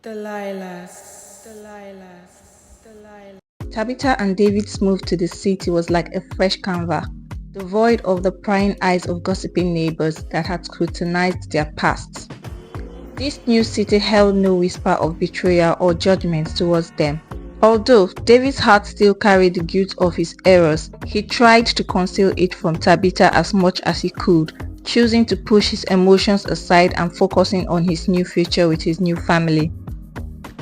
Delilah. Tabitha and David's move to the city was like a fresh canvas, devoid of the prying eyes of gossiping neighbors that had scrutinized their pasts. This new city held no whisper of betrayal or judgment towards them. Although David's heart still carried the guilt of his errors, he tried to conceal it from Tabitha as much as he could, choosing to push his emotions aside and focusing on his new future with his new family.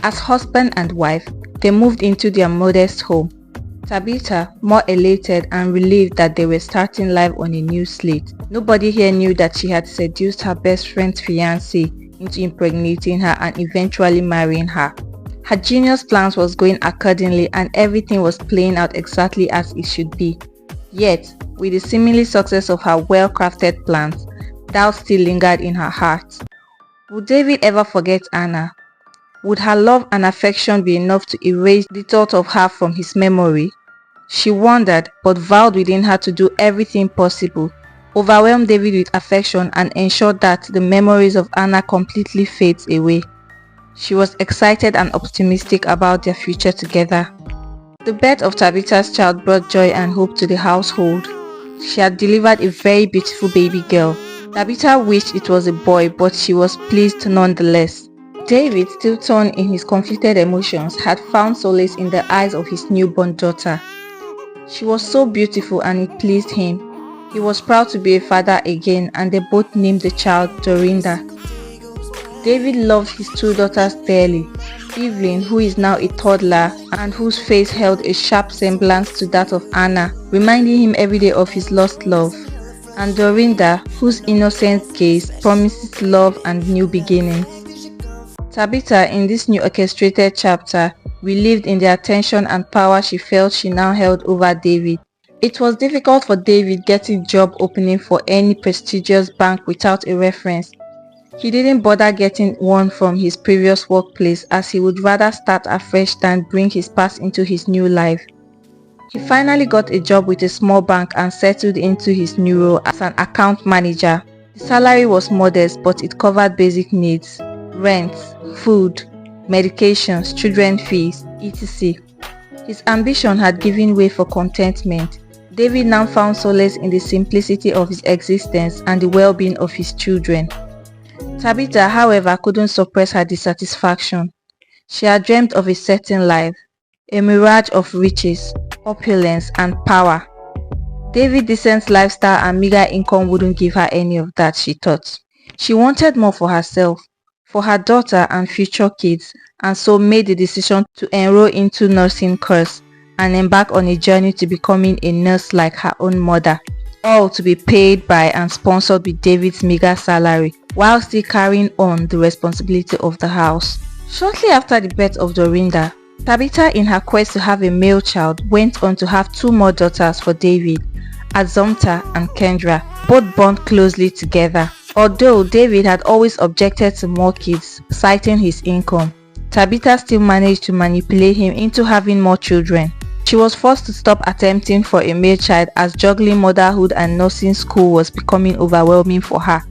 As husband and wife, they moved into their modest home. Tabitha, more elated and relieved that they were starting life on a new slate. Nobody here knew that she had seduced her best friend's fiancé into impregnating her and eventually marrying her. Her genius plans was going accordingly and everything was playing out exactly as it should be. Yet, with the seemingly success of her well-crafted plans, doubt still lingered in her heart. Would David ever forget Anna? Would her love and affection be enough to erase the thought of her from his memory? She wondered, but vowed within her to do everything possible, overwhelm David with affection and ensure that the memories of Anna completely fades away. She was excited and optimistic about their future together. The birth of Tabitha's child brought joy and hope to the household. She had delivered a very beautiful baby girl. Tabitha wished it was a boy, but she was pleased nonetheless. David, still torn in his conflicted emotions, had found solace in the eyes of his newborn daughter. She was so beautiful and it pleased him. He was proud to be a father again, and they both named the child Dorinda. David loved his two daughters dearly, Evelyn, who is now a toddler and whose face held a sharp semblance to that of Anna, reminding him every day of his lost love, and Dorinda, whose innocent gaze promises love and new beginnings. Tabitha, in this new orchestrated chapter, relived in the attention and power she felt she now held over David. It was difficult for David getting job opening for any prestigious bank without a reference. He didn't bother getting one from his previous workplace as he would rather start afresh than bring his past into his new life. He finally got a job with a small bank and settled into his new role as an account manager. The salary was modest, but it covered basic needs: rent, food, medications, children fees, etc. His ambition had given way for contentment. David now found solace in the simplicity of his existence and the well-being of his children. Tabitha, however, couldn't suppress her dissatisfaction. She had dreamt of a certain life, a mirage of riches, opulence, and power. David's decent lifestyle and meager income wouldn't give her any of that, she thought. She wanted more for herself, for her daughter and future kids, and so made the decision to enroll into nursing course and embark on a journey to becoming a nurse like her own mother, all to be paid by and sponsored with David's meager salary, while still carrying on the responsibility of the house. Shortly after the birth of Dorinda, Tabitha, in her quest to have a male child, went on to have two more daughters for David, Azomta and Kendra, both born closely together. Although David had always objected to more kids, citing his income, Tabitha still managed to manipulate him into having more children. She was forced to stop attempting for a male child as juggling motherhood and nursing school was becoming overwhelming for her.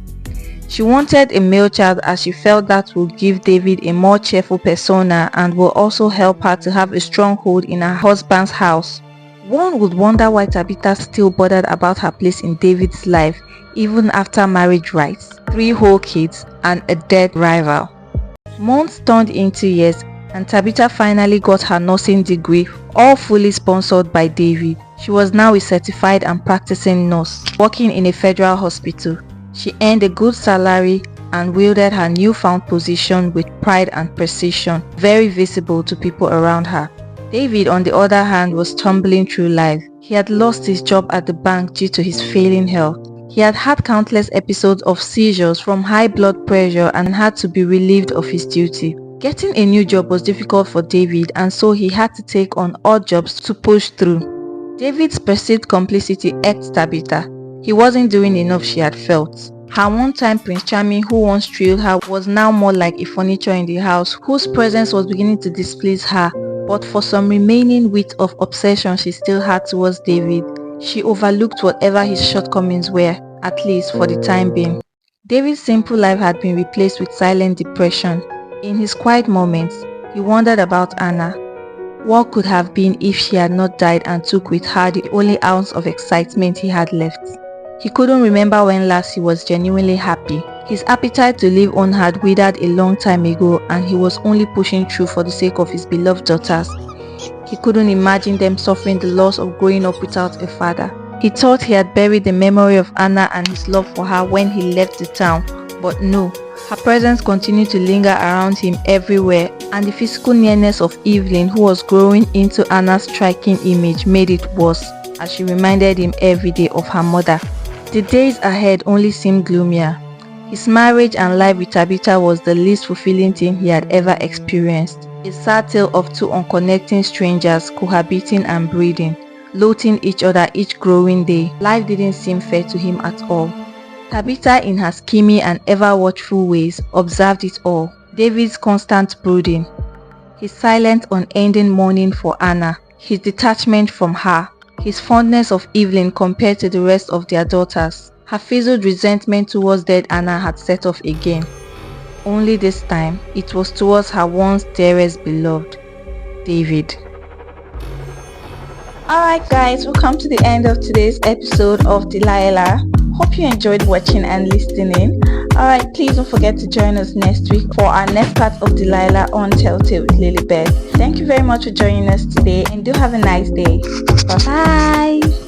She wanted a male child as she felt that would give David a more cheerful persona and will also help her to have a stronghold in her husband's house. One would wonder why Tabitha still bothered about her place in David's life even after marriage rights, 3 whole kids, and a dead rival. Months turned into years and Tabitha finally got her nursing degree, all fully sponsored by David. She was now a certified and practicing nurse, working in a federal hospital. She earned a good salary and wielded her newfound position with pride and precision, very visible to people around her. David, on the other hand, was stumbling through life. He had lost his job at the bank due to his failing health. He had had countless episodes of seizures from high blood pressure and had to be relieved of his duty. Getting a new job was difficult for David, and so he had to take on odd jobs to push through. David's perceived complicity irked Tabitha. He wasn't doing enough, she had felt. Her one-time Prince Charming who once thrilled her was now more like a furniture in the house whose presence was beginning to displease her, but for some remaining whit of obsession she still had towards David, she overlooked whatever his shortcomings were, at least for the time being. David's simple life had been replaced with silent depression. In his quiet moments, he wondered about Anna. What could have been if she had not died and took with her the only ounce of excitement he had left? He couldn't remember when last he was genuinely happy. His appetite to live on had withered a long time ago, and he was only pushing through for the sake of his beloved daughters. He couldn't imagine them suffering the loss of growing up without a father. He thought he had buried the memory of Anna and his love for her when he left the town, but no. Her presence continued to linger around him everywhere, and the physical nearness of Evelyn, who was growing into Anna's striking image, made it worse, as she reminded him every day of her mother. The days ahead only seemed gloomier. His marriage and life with Tabitha was the least fulfilling thing he had ever experienced. A sad tale of two unconnecting strangers cohabiting and breeding, loathing each other each growing day. Life didn't seem fair to him at all. Tabitha, in her scheming and ever-watchful ways, observed it all. David's constant brooding, his silent unending mourning for Anna, his detachment from her, his fondness of Evelyn compared to the rest of their daughters. Her fizzled resentment towards dead Anna had set off again. Only this time, it was towards her once dearest beloved, David. Alright guys, we've come to the end of today's episode of Delilah. Hope you enjoyed watching and listening. Alright, please don't forget to join us next week for our next part of Delilah on Telltale with Lilybeth. Thank you very much for joining us today, and do have a nice day. Bye bye.